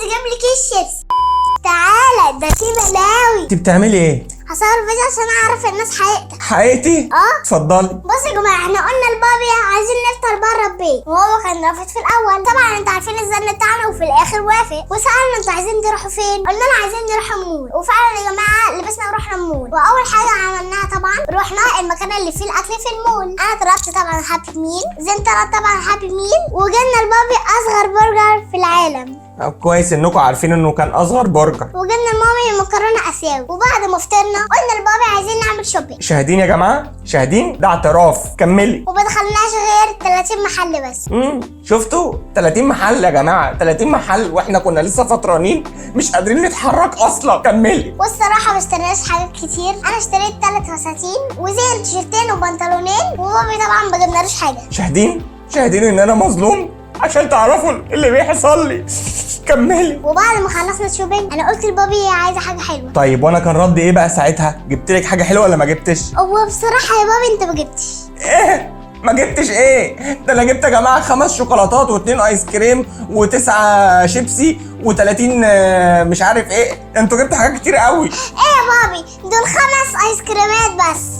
تجيب لي كيس شيبسي. تعالى ده في بلاوي. انت بتعملي ايه؟ هصور فيديو عشان اعرف الناس حقيقتك. حقيقتي؟ اتفضلي. بصوا يا جماعه، احنا قلنا لبابي عايزين نفطر بره البيت، وهو كان رافض في الاول. طبعا انتوا عارفين الزن بتاعنا، وفي الاخر وافق وسالنا انتوا عايزين تروحوا فين؟ قلنا له عايزين نروح المول، وفعلا يا جماعه لبسنا ورحنا المول. واول حاجه عملناها طبعا رحنا المكان اللي فيه الاكل في المول. انا طلبت طبعا هابي ميل، زين طلب طبعا هابي ميل، وجبنا لبابي اصغر برجر في العالم. كويس انكم عارفين انه كان اصغر برجر. وجبنا لمامي مكرونه اسيوي. وبعد ما فطرنا قلنا لبابي عايزين نعمل شوبينج. شاهدين يا جماعه، شاهدين، ده اعتراف. كملي. وما دخلناش غير 30 محل بس. شفتوا 30 محل يا جماعه، 30 محل واحنا كنا لسه فطرانين مش قادرين نتحرك اصلا. كملي. والصراحه ما اشتريناش حاجات كتير. انا اشتريت 3 فساتين وزين تيشرتين وبنطلونين، وبابي طبعا ما جبنالوش حاجه. شاهدين ان انا مظلوم عشان تعرفوا اللي بيحصل لي. كملي. وبعد ما خلصنا شوبينج انا قلت لبابي عايزه حاجه حلوه. طيب وانا كان ردي ايه بقى ساعتها؟ جبت لك حاجه حلوه ولا ما جبتش؟ هو بصراحه يا بابي انت ما جبتش. ايه ما جبتش ايه؟ ده انا جبت يا جماعه 5 شوكولاتات و2 ايس كريم و9 شيبسي و30 مش عارف ايه. انتوا جبتوا حاجات كتير قوي. ايه يا بابي دول 5 ايس كريمات بس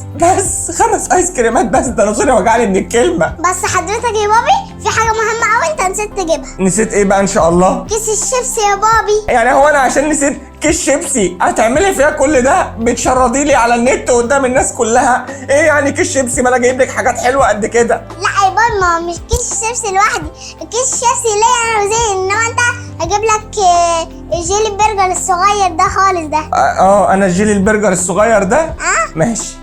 5 ايس كريمات بس؟ ده انا صدري وجعني من الكلمه. بس حضرتك يا بابي في حاجه مهمه قوي انت نسيت تجيبها. نسيت ايه بقى ان شاء الله؟ كيس الشيبسي يا بابي. يعني هو انا عشان نسيت كيس شيبسي هتعملي فيها كل ده؟ بتشردي لي على النت قدام الناس كلها. ايه يعني كيس شيبسي؟ ما انا جايب لك حاجات حلوه قد كده. لا يا بابي ما مش كيس الشيبسي لوحدي، الكيس الشيبسي ليا انا وزين، انما انت هجيب لك جيلي برجر الصغير ده خالص ده. انا الجيلي البرجر الصغير ده.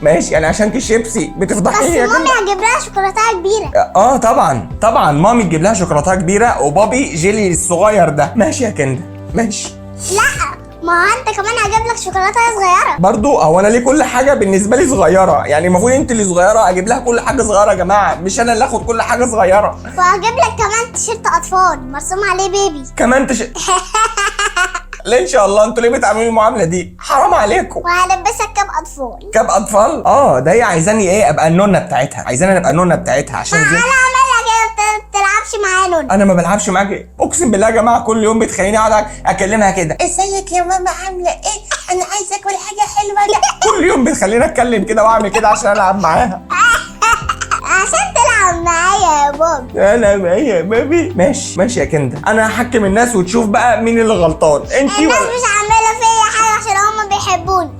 ماشي يعني عشان كيس شيبسي بتفضحي بس مامي هجيب لها شوكولاته كبيره. طبعا مامي تجيب لها شوكولاته كبيره وبابي جيلي الصغير ده. ماشي يا كندا ماشي. لا ما هو انت كمان هجيب لك شوكولاته صغيره برضو. هو انا ليه كل حاجه بالنسبه لي صغيره؟ يعني المفروض انت اللي صغيره اجيب لها كل حاجه صغيره يا جماعه، مش انا اللي اخد كل حاجه صغيره. وهجيب لك كمان تيشيرت اطفال مرسوم عليه بيبي كمان ليه ان شاء الله؟ انتوا ليه بتعملوا المعامله دي؟ حرام عليكم. وهلبسك كاب اطفال. كاب اطفال؟ ده هي عايزاني ايه؟ ابقى النونه بتاعتها، عايزاني ابقى النونه بتاعتها عشان انا اعملها كده ما تلعبش معايا نون. انا ما بلعبش معاكي اقسم بالله يا جماعه. كل يوم بتخليني اقعد اكلمها كده، ازيك يا ماما عامله ايه؟ انا عايزه اكل حاجه حلوه ده. كل يوم بتخليني اتكلم كده واعمل كده عشان العب معاها. عشان تلعب معايا يا بابي. انا معايا يا بابي. ماشي يا كندا، انا هحكم الناس وتشوف بقى مين اللي غلطان، انتي الناس مش عامله فيا حاجه عشان هما بيحبوني.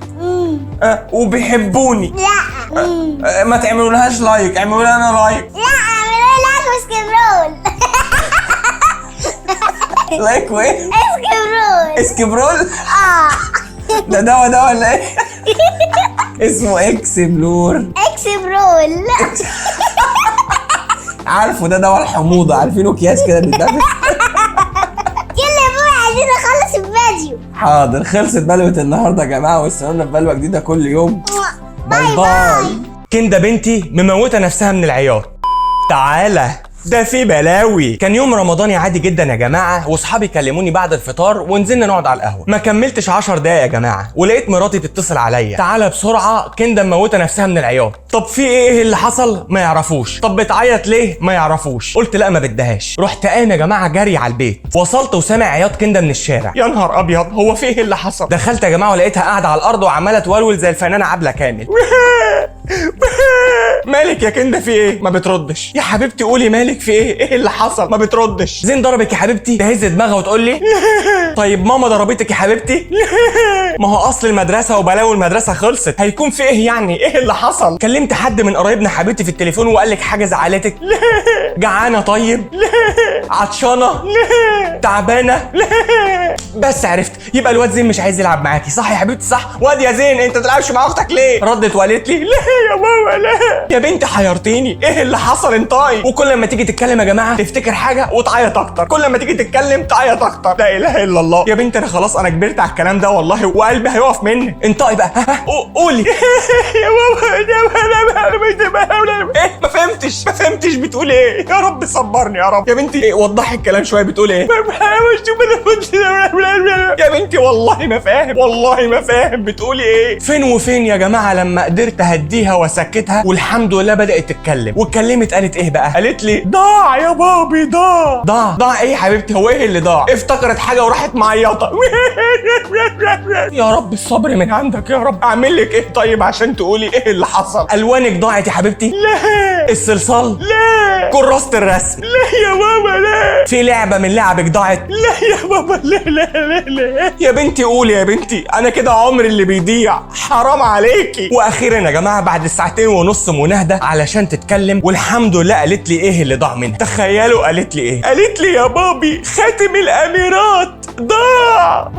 وبيحبوني. لا ما تعملولهاش لايك، اعملوا لي انا لايك. لا اعملوا لي لايك وسكيبرول. لايك وايه؟ اسكبرول. ده دواء ده ولا ايه؟ اسمه اكسبلور. عارفه ده دواء الحموضه، عارفينه اكياس كده بيتدفع. يلا يا بابا عايزين نخلص الفيديو. حاضر، خلصت بلوه النهارده يا جماعه، واستنونا في بلوه جديده كل يوم. باي. كندا بنتي مموته نفسها من العياط. تعالى ده في بلاوي. كان يوم رمضاني عادي جدا يا جماعه، واصحابي كلموني بعد الفطار ونزلنا نقعد على القهوه. ما كملتش 10 دقايق يا جماعه ولقيت مراتي تتصل عليا، تعالى بسرعه كندا مموته نفسها من العياط. طب في ايه اللي حصل؟ ما يعرفوش. طب بتعيط ليه؟ ما يعرفوش. قلت لا ما بدهاش. رحت قايم يا جماعه جري على البيت، وصلت وسامع عياط كندا من الشارع. يا نهار ابيض، هو في ايه اللي حصل؟ دخلت يا جماعه ولقيتها قاعده على الارض وعماله تولول زي الفنانه عبله كامل. مالك يا كندا في ايه؟ ما بتردش. يا حبيبتي قولي مالك في ايه؟ ايه اللي حصل؟ ما بتردش. زين ضربك يا حبيبتي؟ تهز دماغها وتقول لي طيب ماما ضربتك يا حبيبتي؟ ما هو اصل المدرسه وبلاوي المدرسه خلصت، هيكون في ايه يعني؟ ايه اللي حصل؟ كلمت حد من قرايبنا حبيبتي في التليفون وقال لك حاجه زعلتك؟ جعانه طيب؟ عطشانه؟ تعبانه؟ بس عرفت، يبقى الواد زين مش عايز يلعب معاكي، صح يا حبيبتي؟ صح. واد يا زين انت تلعبش مع اختك ليه؟ ردت وقالت لي لا يا ماما لا. يا بنتي حيرتيني، ايه اللي حصل انطقي؟ وكل ما تيجي تتكلم يا جماعه تفتكر حاجه وتعيط اكتر، كل ما تيجي تتكلم تعيط اكتر. لا اله الا الله. يا بنتي انا خلاص انا كبرت على الكلام ده والله، وقلبي هيقف مني. انطقي بقى. قولي. يا ماما ايه؟ ما فهمتش بتقول ايه؟ يا رب صبرني يا رب. يا بنتي إيه؟ وضحي الكلام شويه، بتقول ايه؟ يا بنتي والله ما فاهم بتقولي ايه. فين وفين يا جماعه لما قدرت اهديها عليها واسكتها، والحمد لله بدات تتكلم. واتكلمت قالت ايه بقى؟ قالت لي ضاع يا بابي ضاع. ضاع ايه يا حبيبتي؟ هو ايه اللي ضاع؟ افتكرت حاجه وراحت معيطه. يا رب الصبر من عندك يا رب. اعمل لك ايه طيب عشان تقولي ايه اللي حصل؟ الوانك ضاعت يا حبيبتي؟ لا. الصلصال؟ لا. كراسه الرسم؟ لا يا بابا لا. في لعبه من لعبك ضاعت؟ لا يا بابا لا لا لا لا. يا بنتي قولي يا بنتي، انا كده عمري اللي بيضيع، حرام عليكي. واخيرا يا جماعه بعد ساعتين ونص مناهده علشان تتكلم، والحمد لله قالت لي ايه اللي ضاع منها. تخيلوا قالت لي ايه؟ قالت لي يا بابي خاتم الاميرات ضاع.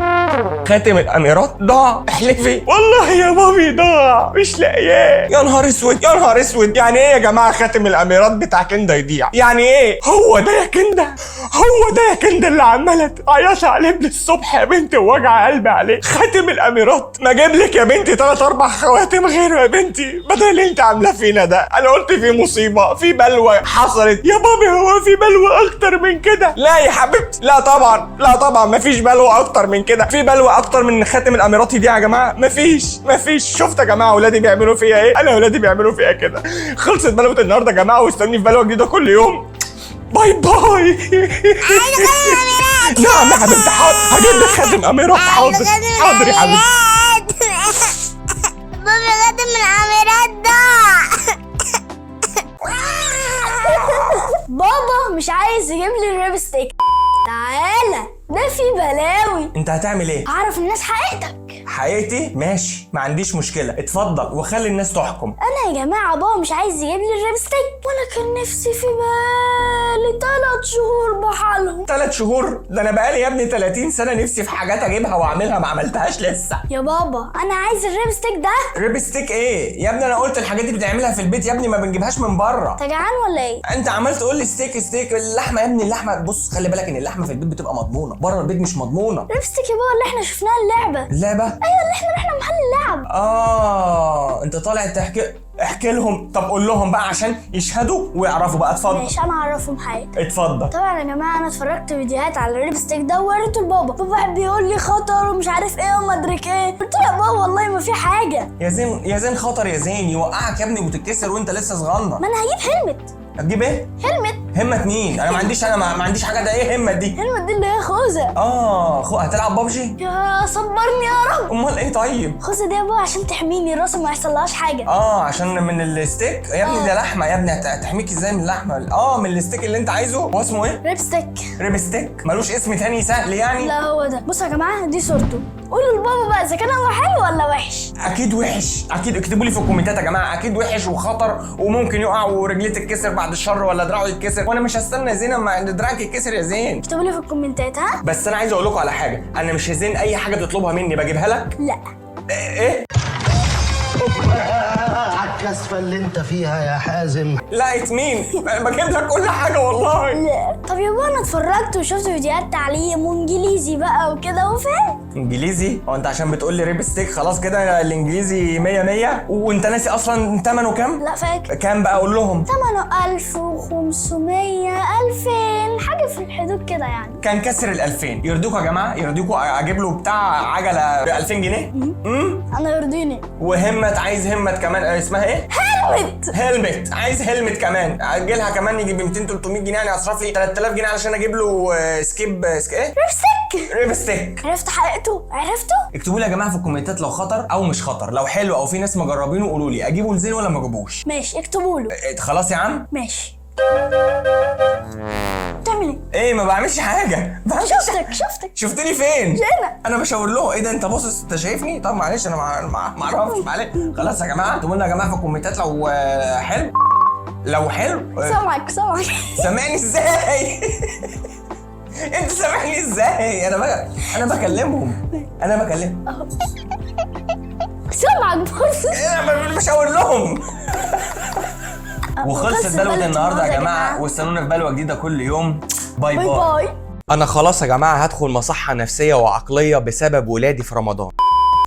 خاتم الاميرات ضاع؟ احلفي. والله يا بابي ضاع مش لاقياه. يا نهار اسود يا نهار اسود. يعني ايه يا جماعه خاتم الاميرات بتاع كندا يضيع؟ يعني ايه؟ هو ده يا كندا؟ هو ده يا كندا اللي عماله تعيط عليه من الصبح يا بنتي ووجع قلبي عليه؟ خاتم الاميرات؟ ما اجيب لك يا بنتي 3 4 خواتم غيره يا بنتي بدل اللي انت عاملاه فينا ده. انا قلت في مصيبه، في بلوى حصلت. يا بابي هو في بلوى اكتر من كده؟ لا يا حبيبتي لا طبعا لا طبعا مفيش بلوى اكتر من كده. في بلوى اكتر من خاتم الاميرات دي يا جماعه؟ مفيش. شفت يا جماعه اولادي بيعملوا فيا ايه؟ انا اولادي بيعملوا فيا كده. خلصت بلوه النهارده يا جماعه، واستني في بلوه جديده كل يوم. باي باي. نعم يا حبيبتي حاضر هجيب لك خاتم اميرات. حاضر حاضر يا حبيبتي. بابي خاتم الاميرات ضاع. بابا مش عايز يجيب لي الريب ستيك. تعالى ده في بلاوي. انت هتعمل ايه؟ هعرف الناس حقيقتك. حقيقتي؟ ماشي ما عنديش مشكله، اتفضل وخلي الناس تحكم. انا يا جماعه بابا مش عايز يجيب لي الريب ستيك، وانا كان نفسي في بالي 3 شهور بحالهم. 3 شهور؟ ده انا بقالي يا ابني 30 سنه نفسي في حاجات اجيبها واعملها ما عملتهاش لسه. يا بابا انا عايز الريب ستيك ده. ريب ستيك ايه يا ابني؟ انا قلت الحاجات دي بتعملها في البيت يا ابني، ما بنجيبهاش من بره. انت جعان ولا ايه؟ انت عمال تقول لي ستيك اللحمه يا ابني. اللحمه بص خلي بالك ان اللحمه في البيت بتبقى مضمونه، بره البيت مش مضمونه. ريب ستيك يا بابا اللي احنا شفناها اللعبه. اللعبه؟ ايوه اللي احنا رحنا محل اللعب. انت طالع احكي لهم. طب قول لهم بقى عشان يشهدوا ويعرفوا بقى. اتفضل. ماشي انا اعرفهم حاجه. اتفضل. طبعا يا جماعه انا اتفرجت فيديوهات على الريب ستيك ده ووريته لبابا. بابا بيقول لي خطر ومش عارف ايه وما ادرك ايه. قلت له يا بابا والله ما في حاجه. يا زين خطر يا زين، يوقعك يا ابني وتتكسر وانت لسه صغنن. ما انا هجيب هلمت. هتجيب ايه؟ هلمت. همة مين؟ انا ما عنديش حاجه. ده ايه همة دي؟ هلمت دي اللي هي خوذه. هتلعب بابجي؟ يا صبرني يا رب. امال ايه طيب؟ خوذه دي يا بابا عشان تحميني راسي ما يحصلهاش حاجه. عشان من الستيك يا ابني. ده لحمه يا ابني، هتحميك ازاي من اللحمه؟ من الستيك اللي انت عايزه. هو اسمه ايه؟ ريب ستيك. ريب ستيك ملوش اسم تاني سهل يعني؟ لا هو ده. بصوا يا جماعه دي صورته، قولوا لبابا بقى اذا كان هو حلو ولا وحش. اكيد وحش، اكيد. اكتبوا لي في الكومنتات يا جماعه، اكيد وحش وخطر وممكن يقع ورجليه تتكسر بعد الشر ولا دراعه يتكسر، وانا مش هستنى يا زين اما دراعك يتكسر يا زين. اكتبوا لي في الكومنتات. ها بس انا عايز اقول لكم على حاجه، انا مش يا زين اي حاجه تطلبها مني بجيبها لك. لا. ايه الكسفة اللي انت فيها يا حازم؟ لا يتمين بجيب لك كل حاجه والله. لا. طب يابا انا اتفرجت وشفت فيديوهات تعليم وانجليزي بقى وكده وفهمت. انجليزي؟ هو انت عشان بتقول لي ريب ستيك خلاص كده الانجليزي 100 100 وانت ناسي اصلا ثمنه كام؟ لا فاكر. كام بقى؟ اقول لهم ثمنه 1500 2000 حاجه في الحدود كده يعني. كان كسر ال 2000. يرضيكوا يا جماعه؟ يرضيكوا اجيب له بتاع عجله ب 2000 جنيه؟ انا يرضيني. وهمت عايز همت كمان. اسمها ايه؟ هلمت. عايز هلمت كمان. اجي لها كمان يجي ب 200 300 جنيه يعني اصرف لي 3000 جنيه علشان اجيب له سكيب ايه؟ ريب ستيك. عرفت حقيقته؟ عرفته؟ اكتبوا لي يا جماعه في الكومنتات لو خطر او مش خطر، لو حلو او في ناس مجربينه قولوا لي اجيبه لزين ولا ما اجيبوش. ماشي اكتبوا له. خلاص يا عم ماشي. بتعمل ايه؟ ما بعملش حاجه. شفتك. شفتني فين؟ هنا. انا بشاور له. ايه ده؟ انت باصص؟ انت شايفني؟ طب معلش انا ما اعرفش. معلش خلاص يا جماعه اكتبوا لنا يا جماعه في الكومنتات لو حلو. لو حلو سامعك. سامعني ازاي؟ انت سامعني ازاي؟ انا بكلمهم. سامعك برضه. انا بشاور لهم. وخلصت بلوة النهارده يا جماعه، واستنونا في بلوة جديده كل يوم. باي باي. انا خلاص يا جماعه هدخل مصحه نفسيه وعقليه بسبب ولادي في رمضان.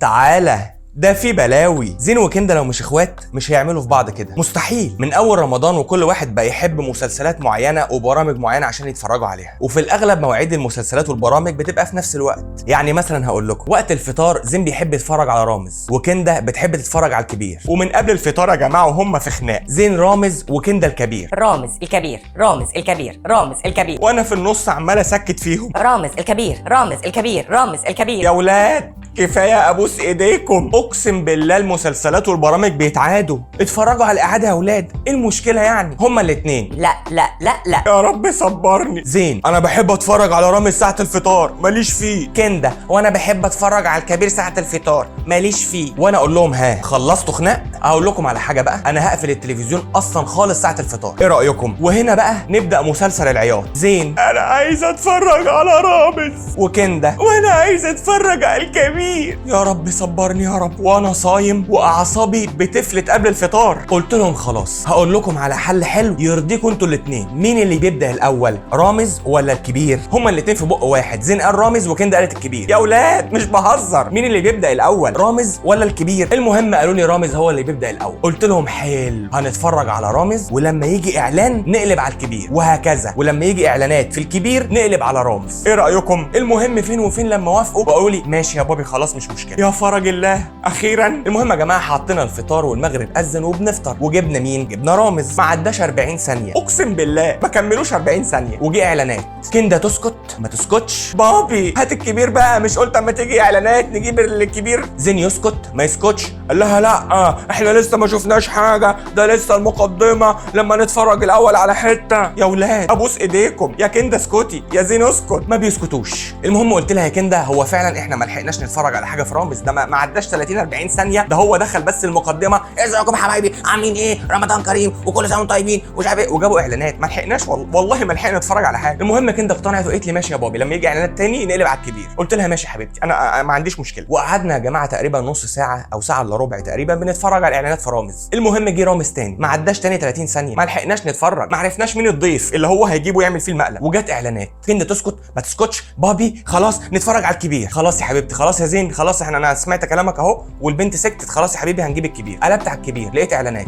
تعالى ده في بلاوي. زين وكندا لو مش اخوات مش هيعملوا في بعض كده، مستحيل. من اول رمضان وكل واحد بقى يحب مسلسلات معينه وبرامج معينه عشان يتفرجوا عليها، وفي الاغلب مواعيد المسلسلات والبرامج بتبقى في نفس الوقت. يعني مثلا هقول لكم، وقت الفطار زين بيحب يتفرج على رامز، وكندا بتحب تتفرج على الكبير. ومن قبل الفطار يا جماعه وهم في خناق، زين رامز وكندا الكبير، رامز الكبير، رامز الكبير، رامز الكبير، وانا في النص عمال اسكت فيهم. رامز الكبير، رامز الكبير، رامز الكبير. يا ولاد كفايه ابوس ايديكم، اقسم بالله المسلسلات والبرامج بيتعادوا. اتفرجوا على الاعاده يا ولاد، ايه المشكله يعني؟ هما الاتنين. لا لا لا لا. يا رب صبرني. زين انا بحب اتفرج على رامز ساعه الفطار، ماليش فيه. كندا وانا بحب اتفرج على الكبير ساعه الفطار، ماليش فيه. وانا اقول لهم ها خلصتوا خناق؟ اقول لكم على حاجه بقى، انا هقفل التلفزيون اصلا خالص ساعه الفطار، ايه رايكم؟ وهنا بقى نبدا مسلسل العياط. زين انا عايز اتفرج على رامز، وكندا وانا عايز اتفرج على الكبير. يا رب صبرني يا رب، وانا صايم واعصابي بتفلت قبل الفطار. قلت لهم خلاص هقول لكم على حل حلو يرضيكم انتوا الاثنين. مين اللي بيبدا الاول، رامز ولا الكبير؟ هما الاثنين في بق واحد، زين قال رامز وكندا قالت الكبير. يا اولاد مش بهزر، مين اللي بيبدا الاول، رامز ولا الكبير؟ المهم قالوا لي رامز هو اللي بيبدا الاول. قلت لهم حلو، هنتفرج على رامز ولما يجي اعلان نقلب على الكبير، وهكذا. ولما يجي اعلانات في الكبير نقلب على رامز. ايه رايكم؟ المهم فين وفين لما وافقوا وقالوا لي ماشي يا بابي خلاص مش مشكله. يا فرج الله اخيرا. المهم يا جماعه حطينا الفطار والمغرب اذن وبنفطر، وجبنا مين؟ جبنا رامز. ما عداش 40 ثانيه، اقسم بالله ما كملوش 40 ثانيه وجي اعلانات. كندا تسكت ما تسكتش، بابي هات الكبير بقى، مش قلت اما تيجي اعلانات نجيب الكبير؟ زين يسكت ما يسكتش، قال لها لا احنا لسه ما شفناش حاجه، ده لسه المقدمه، لما نتفرج الاول على حته. يا ولاد ابوس ايديكم، يا كندا اسكتي، يا زين اسكت. ما بيسكتوش. المهم قلت لها يا كندا هو فعلا احنا ما لحقناش نتفرج على حاجه في رامز، ده ما عداش 30 40 ثانيه، ده هو دخل بس المقدمه، ازيكم يا حبايبي عاملين ايه، رمضان كريم وكل سنه وانتم طيبين ومش عارف ايه، وجابوا اعلانات. ما لحقناش والله ما لحقنا نتفرج على حاجه. المهم كندا اقتنعت وقالت لي ماشي يا بابي لما يجي اعلانات تاني نقلب على الكبير. قلت لها ماشي يا حبيبتي انا ما عنديش مشكله. وقعدنا يا جماعه تقريبا نص ساعه او ساعه الا ربع تقريبا بنتفرج على الاعلانات في رامز. المهم جه رامز تاني، ما عداش تاني 30 ثانيه، ما لحقناش نتفرج، ما عرفناش مين الضيف اللي هو هيجيبه يعمل فيه المقلب، وجت اعلانات. كندا تسكت ما تسكتش، بابي خلاص نتفرج على الكبير. خلاص يا حبيبتي، خلاص يا زين، خلاص انا سمعت كلامك اهو، والبنت سكتت، خلاص يا حبيبي هنجيب الكبير. قلبت على الكبير لقيت اعلانات.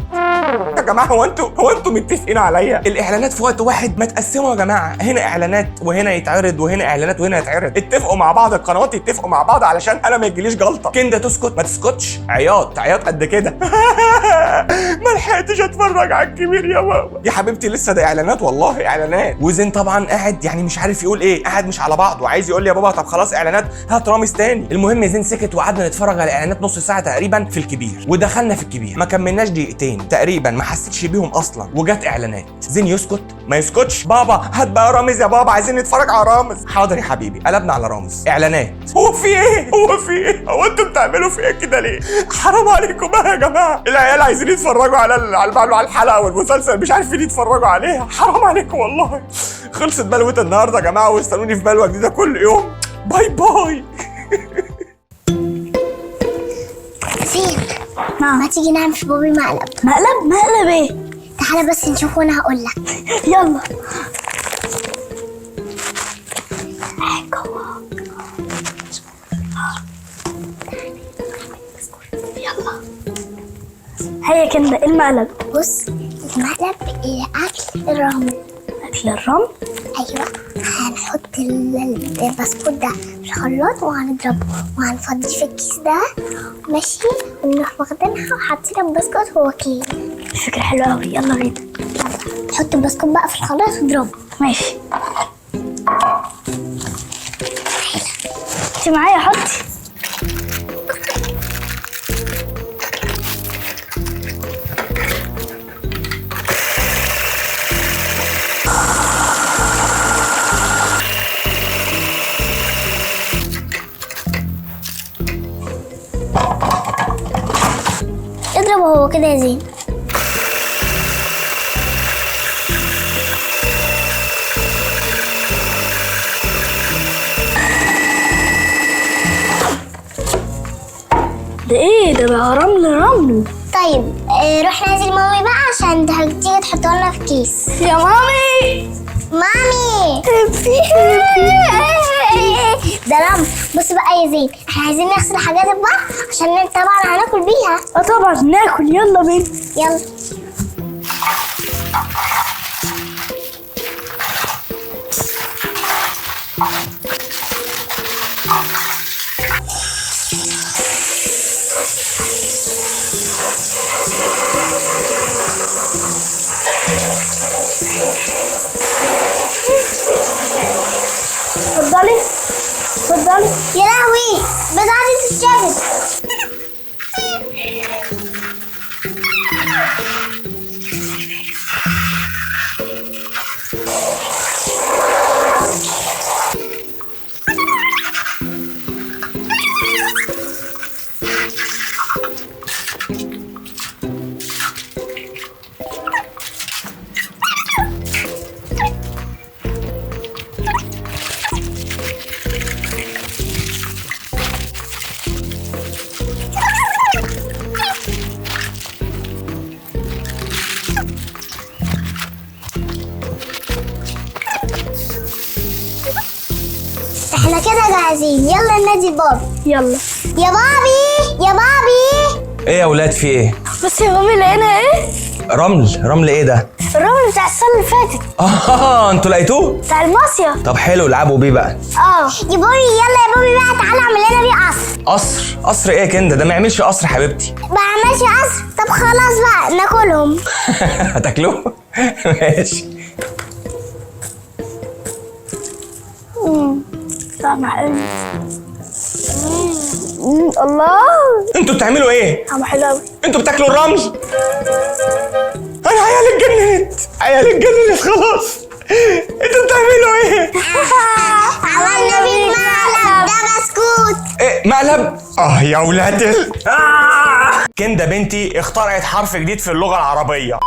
يا جماعه هو انتوا متفقين عليا؟ الاعلانات في وقت واحد، ما تقسموا يا جماعه، هنا اعلانات وهنا يتعرض وهنا اعلانات وهنا يتعرض. اتفقوا مع بعض القنوات، يتفقوا مع بعض علشان انا ما يجيليش جلطه. كندا تسكت ما تسكتش، عياط قد كده. ما لحقتش اتفرج على الكبير يا بابا. يا حبيبتي لسه ده اعلانات، والله اعلانات. وزين طبعا قاعد يعني مش عارف يقول ايه، قاعد مش على بعضه، وعايز يقول لي يا بابا طب خلاص اعلانات هات رامز تاني. المهم زين سكت وقعدنا نتفرج على اعلانات نص ساعه تقريبا في الكبير، ودخلنا في الكبير ما كملناش دقيقتين تقريبا، ما حسيتش بيهم اصلا، وجت اعلانات. زين يسكت ما يسكتش، بابا هات بقى رامز يا بابا عايزين نتفرج على رامز. حاضر يا حبيبي. قلبنا على رامز، اعلانات. هو في ايه هو انتوا بتعملوا في ايه كده ليه؟ حرام عليكم بقى يا جماعه، العيال عايزين يتفرجوا على الحلقه والمسلسل مش عارفين يتفرجوا عليها، حرام عليكم والله. خلصت بلوه النهارده يا جماعه، واستنوني في بلوه جديده كل يوم. باي باي. زين ما تيجي نعمل في بابي مقلب؟ مقلب ايه؟ تعالى بس نشوف وانا هقول لك. يلا. هيا كندا ايه المقلب؟ بص المقلب اكل الرمل. اكل الرمل؟ ايوه، هنحط البسكوت ده في الخلاط وهنضربه وهنفضيه في الكيس ده ماشي، ونروح واخدينها وحاطين البسكوت واكلين. فكرة حلوة قوي، يلا بينا. حط البسكوت بقى في الخلاط واضربه. ماشي. انت معايا حطي. اضربه هو كده يا زين. ده ايه ده بقى؟ رمل. طيب روح نازل مامي بقى عشان تيجي تحطه لنا في كيس. يا مامي. مامي في ده سلام. بص بقى يا زين، احنا عايزين نغسل حاجات البحر عشان طبعا هناكل بيها. طبعا ناكل، يلا بينا. يلا. اتفضلي اتفضلي. يا لهوي، بتاعتي تتشافت. احنا كده جاهزين، يلا ننادي بابي. يلا. يا بابي يا بابي. ايه يا ولاد في ايه؟ بس يا مامي لقينا ايه؟ رمل ايه ده؟ الرمل بتاع السنة اللي فاتت، انتوا لقيتوه؟ بتاع المصيف. طب حلو، العبوا بيه بقى. يا بابي يلا يا بابي بقى، تعالى اعمل لنا بيه قصر. قصر ايه يا كنده؟ ده ما يعملش قصر حبيبتي. ما عملش قصر؟ طب خلاص بقى ناكلهم. هتاكلوه؟ ماشي. طعمه حلو. الله، انتوا بتعملوا ايه؟ طعمه حلو قوي. انتوا بتاكلوا الرمل؟ انا عيالي اتجننت خلاص. انتوا بتعملوا ايه؟ عملنا بيه مقلب، ده بسكوت. ايه مقلب؟ يا ولاد كنده بنتي اخترعت حرف جديد في اللغة العربية.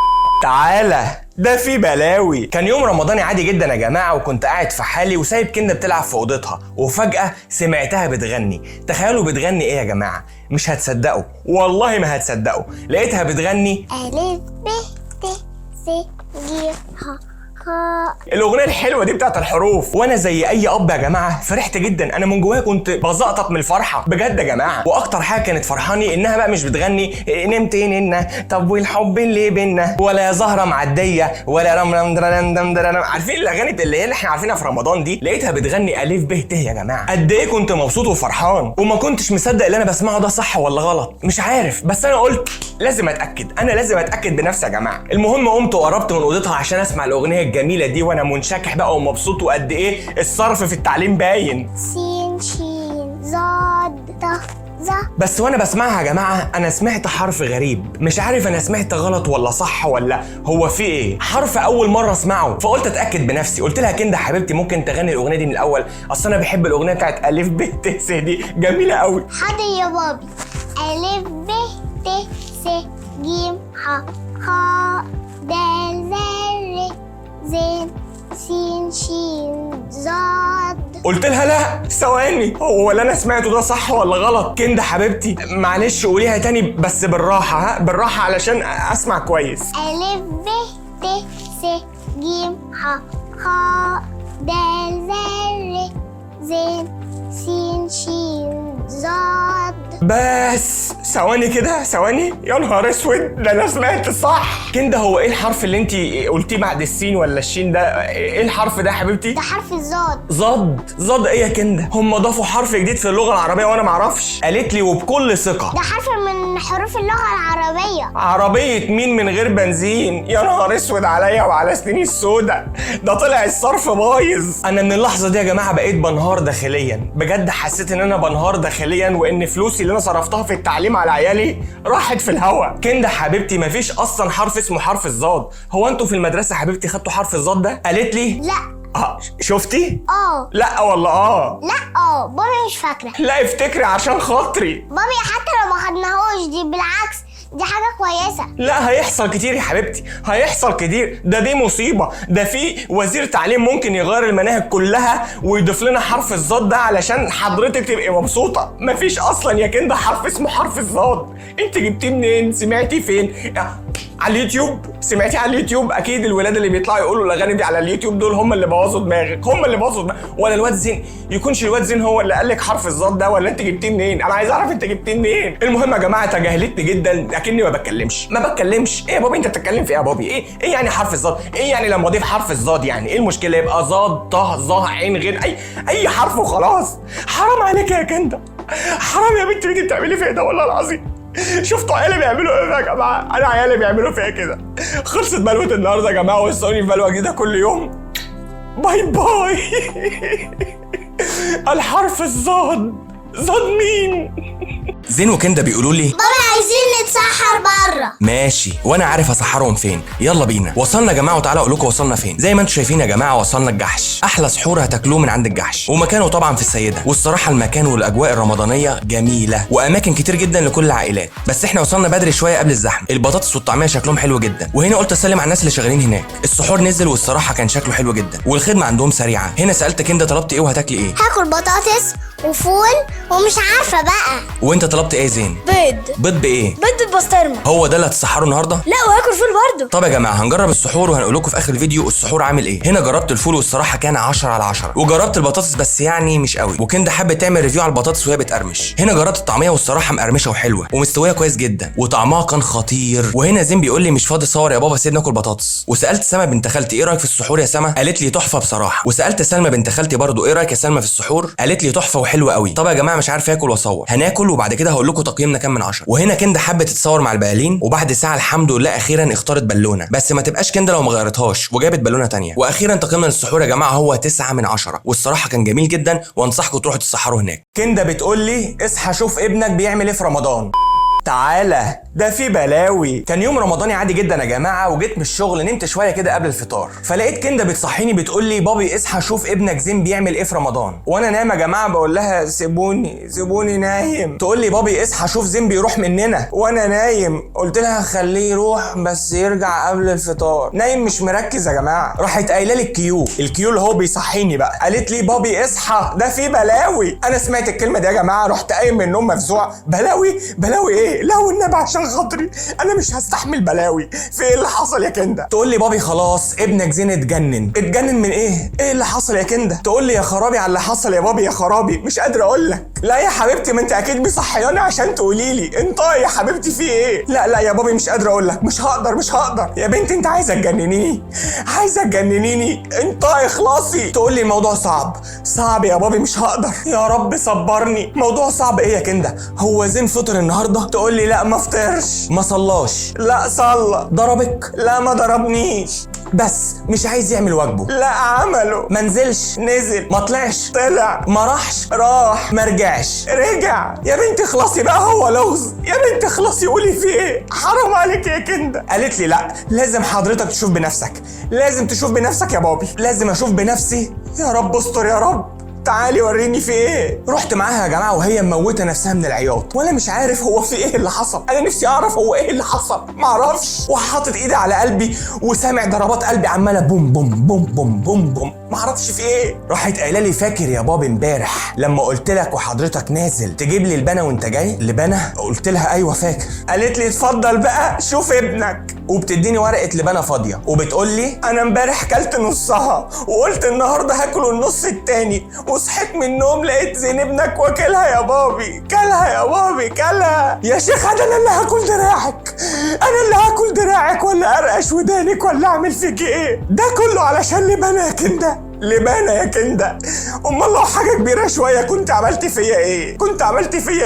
تعالى، ده في بلاوي. كان يوم رمضاني عادي جدا يا جماعة، وكنت قاعد في حالي وسايب كنده بتلعب في اوضتها، وفجأة سمعتها بتغني. تخيلوا بتغني ايه يا جماعة؟ مش هتصدقوا، والله ما هتصدقوا. لقيتها بتغني ألف ب ت س ج ح خ. الاغنيه الحلوه دي بتاعت الحروف، وانا زي اي اب يا جماعه فرحت جدا. انا من جوايا كنت بزقطط من الفرحه بجد يا جماعه. واكتر حاجه كانت فرحاني انها بقى مش بتغني نمت ننا طب والحب اللي بينا، ولا يا زهره معديه، ولا رم رم درم دم درم. عارفين الاغاني اللي احنا عارفينها في رمضان دي؟ لقيتها بتغني الف ب ت يا جماعه. قد ايه كنت مبسوط وفرحان، وما كنتش مصدق اللي انا بسمعه ده صح ولا غلط، مش عارف. بس انا قلت لازم اتاكد، انا لازم اتاكد بنفسي يا جماعه. المهم قمت وقربت من اوضتها عشان اسمع الاغنيه الجميله دي، وانا منشكح بقى ومبسوط، وقد ايه الصرف في التعليم باين. سين شين ضاد ط ظ. بس وانا بسمعها يا جماعه انا سمعت حرف غريب، مش عارف انا سمعت غلط ولا صح ولا هو في ايه. حرف اول مره اسمعه، فقلت اتاكد بنفسي. قلت لها كنده حبيبتي ممكن تغني الاغنيه دي من الاول؟ اصل انا بحب الاغنيه بتاعت الف ب ت س دي، جميله قوي. حاضر يا بابي. ألف ب ت س ج ح خ د ذ ر ز سين شين ضاد. قلت لها لا ثواني، هو اللي انا سمعته ده صح ولا غلط؟ كنده حبيبتي معلش قوليها تاني بس بالراحه، بالراحه علشان اسمع كويس. ألف ب ت س ج ح خ د ذ ر ز سين شين ضاد. بس ثواني كده، ثواني. يا نهار اسود، ده انا سمعت صح. كنده هو ايه الحرف اللي انت قلتيه بعد السين ولا الشين ده؟ ايه الحرف ده يا حبيبتي؟ ده حرف الضاد. ضاد ايه يا كنده؟ هم ضافوا حرف جديد في اللغه العربيه وانا معرفش. قالت لي وبكل ثقه ده حرف من حروف اللغة العربية. عربيه مين من غير بنزين؟ يا نهار اسود عليا وعلى سنيني السودا، ده طلع الصرف بايظ. انا من اللحظه دي يا جماعه بقيت بنهار داخليا، بجد حسيت ان انا بنهار داخليا، وان فلوسي اللي انا صرفتها في التعليم على عيالي راحت في الهوا. كنده حبيبتي مفيش اصلا حرف اسمه حرف الضاد. هو انتوا في المدرسه حبيبتي خدتوا حرف الضاد ده؟ قالت لي لا. شفتي؟ لا والله لا بابي مش فاكره. لا افتكري عشان خاطري. بابي حتى لو ما خدناهوش دي بالعكس دي حاجه كويسه. لا هيحصل كتير يا حبيبتي، هيحصل كتير. دي مصيبه، ده في وزير تعليم ممكن يغير المناهج كلها ويضيف لنا حرف الضاد ده علشان حضرتك تبقي مبسوطه. مفيش اصلا يا كنده حرف اسمه حرف الضاد. انت جبتيه منين؟ سمعتي فين؟ على اليوتيوب. سمعتي على اليوتيوب؟ اكيد الولاد اللي بيطلعوا يقولوا الاغاني دي على اليوتيوب دول هم اللي بوظوا دماغك، هم اللي بوظوا دماغك. ولا الواد زين؟ يكونش الواد زين هو اللي قال لك حرف الظاد ده، ولا انت جبتيه منين؟ انا عايز اعرف انت جبتيه منين. المهم يا جماعه تجاهلتني جدا اكني ما بتكلمش. ايه يا بابي انت بتتكلم في ايه يا بابي؟ ايه يعني حرف الظاد؟ ايه يعني لما اضيف حرف الظاد يعني ايه المشكله؟ يبقى ظاد طه ظه عين غين اي حرف وخلاص. حرام عليك يا كندا، حرام يا بنتي اللي بتعملي فيا ده والله العظيم. شفتوا عيالي بيعملوا ايه يا جماعه؟ انا عيالي بيعملوا فيا كده. خلصت بلوه النهارده يا جماعه، واستنوني في بلوه جديده كل يوم. باي باي. الحرف الظاد، ظاد مين؟ زين وكندا بيقولوا لي بابا عايزين نتسحر بره. ماشي، وانا عارف اسحرهم فين. يلا بينا. وصلنا يا جماعه، وتعالوا اقول لكم وصلنا فين. زي ما انتم شايفين يا جماعه وصلنا الجحش، احلى سحور هتاكلوه من عند الجحش، ومكانه طبعا في السيده. والصراحه المكان والاجواء الرمضانيه جميله، واماكن كتير جدا لكل العائلات. بس احنا وصلنا بدري شويه قبل الزحمه. البطاطس والطعميه شكلهم حلو جدا، وهنا قلت اسلم على الناس اللي شغالين هناك. السحور نزل والصراحه كان شكله حلو جدا، والخدمه عندهم سريعه. هنا سالت كندا طلبت ايه وهتاكلي ايه؟ هاكل بطاطس وفول ومش عارفه بقى. وانت طلبت ايه زين؟ بيض بايه؟ بيض بالبسطرمه. هو ده اللي هتسحروا النهارده؟ لا وهاكل فول برضه. طب يا جماعه هنجرب السحور وهنقول لكم في اخر الفيديو السحور عامل ايه. هنا جربت الفول والصراحه كان 10 على 10، وجربت البطاطس بس يعني مش قوي، وكندا حابه تعمل ريفيو على البطاطس وهي بتقرمش. هنا جربت الطعميه والصراحه مقرمشه وحلوه ومستويه كويس جدا، وطعمها كان خطير. وهنا زين بيقول لي مش فاضي صور يا بابا، سيبني اكل بطاطس. وسالت سما بنت خالتي ايه رايك في السحور يا سما؟ قالت لي تحفه بصراحه. وسالت سلمى بنت خالتي برضو ايه رايك يا سلمى في السحور؟ قالت لي تحفه وحلوه قوي. طب يا جماعه مش عارف اكل واصور، هناكل وبعد كده هقول لكم تقييمنا كام من 10. وهنا كندا حابه تتصور مع البقالين، وبعد ساعه الحمد لله اخيرا اختارت بالونه، بس ما تبقاش كندا لو ما غيرتهاش وجابت بالونه تانية. واخيرا تقييمنا للسحور يا جماعه هو 9 من 10، والصراحه كان جميل جدا، وانصحكم تروحوا تتسحروا هناك. كندا بتقول لي اصحى شوف ابنك بيعمل ايه في رمضان. تعالى ده في بلاوي. كان يوم رمضاني عادي جدا يا جماعه، وجيت من الشغل نمت شويه كده قبل الفطار، فلقيت كندا بتصحيني بتقول لي بابي اصحى شوف ابنك زين بيعمل ايه في رمضان. وانا نايم يا جماعه بقول لها سيبوني نايم. تقول لي بابي اصحى شوف زين بيروح مننا. وانا نايم قلت لها خليه يروح بس يرجع قبل الفطار. نايم مش مركز يا جماعه. راحت قايله لي الكيو اللي هو بيصحيني بقى، قالت لي بابي اصحى ده في بلاوي. انا سمعت الكلمه دي يا جماعه رحت قايم من النوم مفزوع. بلاوي ايه؟ لا والنبي عشان خاطري انا مش هستحمل بلاوي. في ايه اللي حصل يا كندا؟ تقول لي بابي خلاص ابنك زين اتجنن من ايه اللي حصل يا كندا؟ تقول لي يا خرابي على اللي حصل يا بابي، يا خرابي مش قادر اقول لك. لا يا حبيبتي ما انت اكيد مصحياني عشان تقولي لي انت يا حبيبتي في ايه. لا يا بابي مش قادر اقول لك، مش هقدر يا بنتي. انت عايزه تجننيني انت اخلصي. تقول لي الموضوع صعب يا بابي مش هقدر. يا رب صبرني. موضوع صعب ايه يا كندا؟ هو زين فطر النهارده؟ تقول لي لا ما فطرش. ما صلاش؟ لا صلى. ضربك؟ لا ما ضربنيش، بس مش عايز يعمل واجبه. لا عمله. ما نزلش؟ نزل. ما طلعش؟ طلع. ما راحش؟ راح. ما رجعش؟ رجع. يا بنتي اخلصي بقى، هو لغز. يا بنتي اخلصي قولي في ايه؟ حرام عليك يا كندا. قالت لي لا لازم حضرتك تشوف بنفسك، لازم تشوف بنفسك يا بابي. لازم اشوف بنفسي. يا رب استر يا رب. تعالي وريني في ايه. رحت معاها يا جماعه وهي مموته نفسها من العياط، وانا مش عارف هو في ايه اللي حصل. انا نفسي اعرف هو ايه اللي حصل، معرفش. وحاطط ايدي على قلبي وسامع ضربات قلبي عماله بوم بوم بوم بوم بوم بوم، معرفش في ايه. راحت قايله لي فاكر يا بابي امبارح لما قلت لك وحضرتك نازل تجيب لي البنا وانت جاي؟ لبنا؟ قلت لها ايوه فاكر. قالت لي اتفضل بقى شوف ابنك، وبتديني ورقه لبانه فاضيه وبتقول لي انا امبارح كلت نصها وقلت النهارده هاكل النص التاني، وصحيت من النوم لقيت زين ابنك واكلها يا بابي. كلها يا شيخ. انا اللي هاكل دراعك ولا ارقش ودانك ولا اعمل فيك ايه؟ ده كله علشان لبانه يا كندا. امال لو حاجه كبيره شويه كنت عملت فيا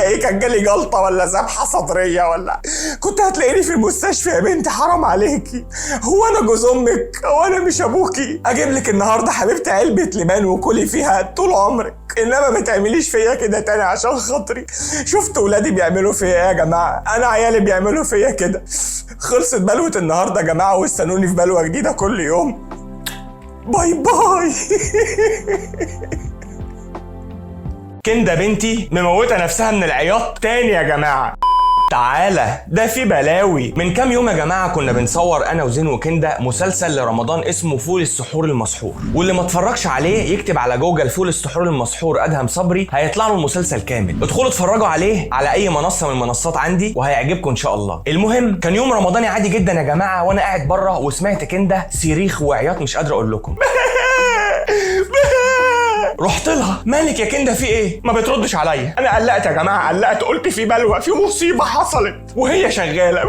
ايه؟ كان جالي جلطه ولا ذبحه صدريه ولا كنت هتلاقيني في المستشفى يا بنتي. حرام عليكي. هو انا جوز امك؟ هو انا مش ابوكي؟ اجيب لك النهارده حبيبتي علبه لبان وكلي فيها طول عمرك، انما ما تعمليش فيا كده تاني عشان خاطري. شفت ولادي بيعملوا فيا ايه يا جماعه؟ انا عيالي بيعملوا فيا كده. خلصت بلوه النهارده يا جماعه، واستنوني في بلوه جديده كل يوم. باي كندا بنتي مموتة نفسها من العياط تاني يا جماعة. تعالى ده في بلاوي. من كام يوم يا جماعه كنا بنصور انا وزين وكندا مسلسل لرمضان اسمه فول السحور المسحور، واللي ما اتفرجش عليه يكتب على جوجل فول السحور المسحور ادهم صبري هيطلع له المسلسل كامل. ادخلوا اتفرجوا عليه على اي منصه من المنصات عندي وهيعجبكم ان شاء الله. المهم كان يوم رمضاني عادي جدا يا جماعه، وانا قاعد بره وسمعت كندا صريخ وعياط مش قادر اقول لكم. رحت لها، مالك يا كندا في ايه؟ ما بتردش عليا. انا قلقت يا جماعه، قلقت، قلت في بلوى، في مصيبه حصلت، وهي شغاله.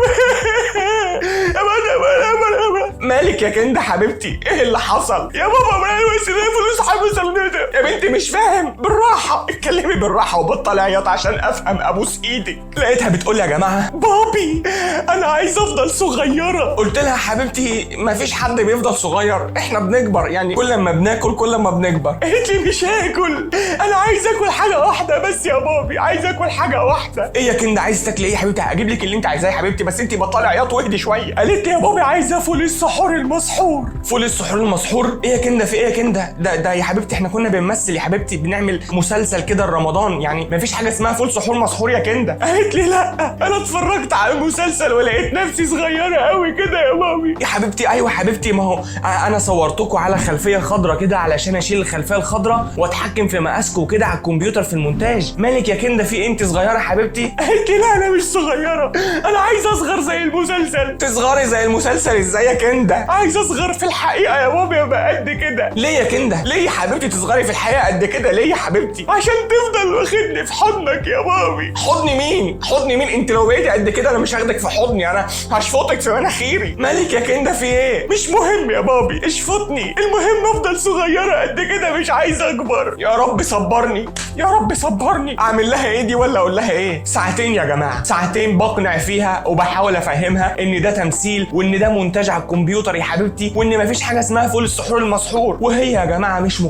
مالك يا كندا حبيبتي؟ ايه اللي حصل؟ يا بابا فلوس حبيبتي. يا بنتي مش فاهم، بالراحه اتكلمي بالراحه وبطلي عياط عشان افهم، ابوس ايدك. لقيتها بتقول يا جماعه بابي انا عايزه افضل صغيره. قلت لها حبيبتي ما فيش حد بيفضل صغير، احنا بنكبر، يعني كل ما بناكل كل ما بنكبر. قالت لي مش هاكل، انا عايزه اكل حاجه واحده بس يا بابي، عايزه اكل حاجه واحده. ايه يا كندا عايزه تاكلي ايه يا حبيبتي؟ هجيب لك اللي انت عايزاه يا حبيبتي، بس انت بطلي عياط واهدي شويه. قالت لي يا بابي عايزه فول السحور المسحور. فول السحور المسحور؟ ايه يا كندا في ايه يا كندا؟ ده يا حبيبتي احنا كنا بنمثل يا حبيبتي، بنعمل مسلسل كده رمضان، يعني ما فيش حاجه اسمها فول سحور مسحور يا كندا. قالت لي لا انا اتفرجت على المسلسل ولقيت نفسي صغيره قوي كده يا مامي. يا حبيبتي ايوه حبيبتي، ما هو انا صورتكم على خلفيه خضراء كده علشان اشيل الخلفيه الخضراء واتحكم في مقاسكم وكده على الكمبيوتر في المونتاج. مالك يا كندا في انت صغيره حبيبتي؟ قالت لي لا انا مش صغيره، انا عايزه اصغر زي المسلسل. تصغري زي المسلسل ازاي يا كندا؟ عايزه اصغر في الحقيقه يا بابا، يبقى قد كده. ليه يا كندا؟ ليه يا حبيبتي تصغري في الحقيقه قد كده؟ ليه يا حبيبتي؟ عشان تفضل واخدني في حضنك يا بابي. حضن مين؟ حضن مين؟ انت لو بقيتي قد كده انا مش هاخدك في حضني، انا هشفطك في مناخيري. مالك يا كندا في ايه؟ مش مهم يا بابي اشفطني، المهم افضل صغيره قد كده، مش عايزه اكبر. يا رب صبرني يا رب صبرني. اعمل لها ايه دي ولا اقول لها ايه؟ ساعتين يا جماعه، ساعتين بقنع فيها وبحاول افهمها ان ده تمثيل وان ده مونتاج على الكمبيوتر يا حبيبتي، وان مفيش حاجه اسمها فول السحور المسحور. وهي يا جماعه مش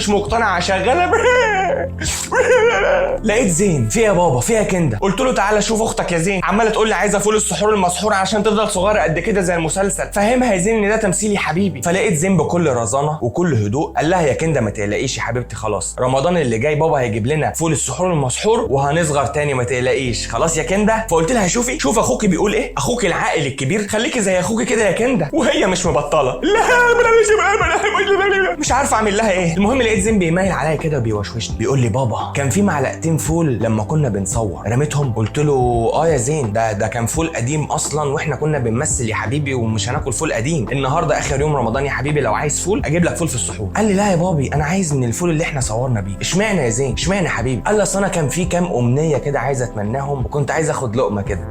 مقتنعه شغاله. لقيت زين في يا بابا في يا كندا، قلت له تعالى شوف اختك يا زين عماله تقول لي عايزه فول السحور المسحور عشان تفضل صغيره قد كده زي المسلسل، فهمها يا زين ان ده تمثيل يا حبيبي. فلقيت زين بكل رزانه وكل هدوء قال لها يا كندا ما تقلقيش يا حبيبتي، خلاص رمضان اللي جاي بابا هيجيب لنا فول السحور المسحور وهنصغر تاني، ما تقلقيش خلاص يا كندا. فقلت لها شوف اخوكي بيقول ايه، اخوكي العاقل الكبير، خليكي زي اخوكي كده يا كندا. وهي مش مبطله، لا مش عارفه اعمل لها ايه. المهم لقيت زين بيميل عليا كده وبيوشوشني بيقول لي بابا كان في معلقتين فول لما كنا بنصور رميتهم. قلت له يا زين ده كان فول قديم اصلا واحنا كنا بنمثل يا حبيبي ومش هناكل فول قديم، النهارده اخر يوم رمضان يا حبيبي، لو عايز فول اجيب لك فول في السحور. قال لي لا يا بابي انا عايز من الفول اللي احنا صورنا بيه. اشمعنى يا زين اشمعنى يا حبيبي؟ قال لي اصل انا كان في كام امنيه كده عايز اتمناهم وكنت عايز اخد لقمه كده.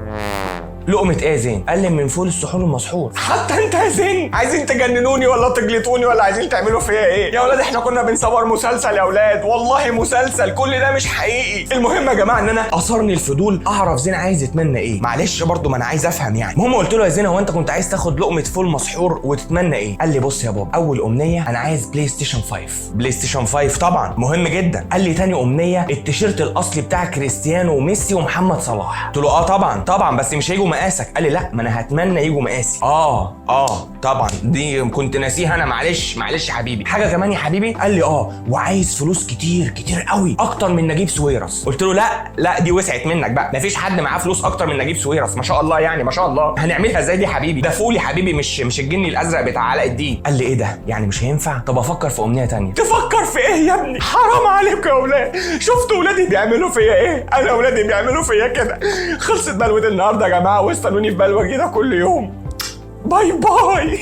لقمة ايه يا زين؟ قال لي من فول السحور المسحور. حتى انت يا زين عايزين تجننوني ولا تجلطوني ولا عايزين تعملوا فيا ايه؟ يا ولاد احنا كنا بنصور مسلسل يا ولاد، والله مسلسل، كل ده مش حقيقي. المهم يا جماعه ان انا اثرني الفضول اعرف زين عايز يتمنى ايه، معلش برضو ما انا عايز افهم يعني. المهم قلت له يا زين هو انت كنت عايز تاخد لقمة فول مسحور وتتمنى ايه؟ قال لي بص يا بابا اول امنيه انا عايز بلاي ستيشن 5. بلاي ستيشن 5 طبعا مهم جدا. قال لي تاني امنيه التيشيرت الاصلي بتاع كريستيانو وميسي ومحمد صلاح. قلت له طبعا بس مش هيجوا مقاسك. قال لي لا ما انا هتمنى يجوا مقاسي. طبعا دي كنت ناسيها انا، معلش يا حبيبي. حاجه كمان يا حبيبي؟ قال لي وعايز فلوس كتير قوي اكتر من نجيب ساويرس. قلت له لا دي وسعت منك بقى، مفيش حد معاه فلوس اكتر من نجيب ساويرس ما شاء الله، يعني ما شاء الله. هنعملها ازاي دي يا حبيبي؟ ده فول يا حبيبي مش الجني الازرق بتاع علاء الدين. قال لي ايه ده يعني مش هينفع؟ طب افكر في امنيه تانية. تفكر في ايه يا ابني؟ حرام عليكم يا اولاد، شفتوا ولادي بيعملوا فيا ايه؟ انا ولادي بيعملوا فيا كده. خلصت بلوه النهارده يا جماعه، واستنوني في بلوه جديده كل يوم. باي باي.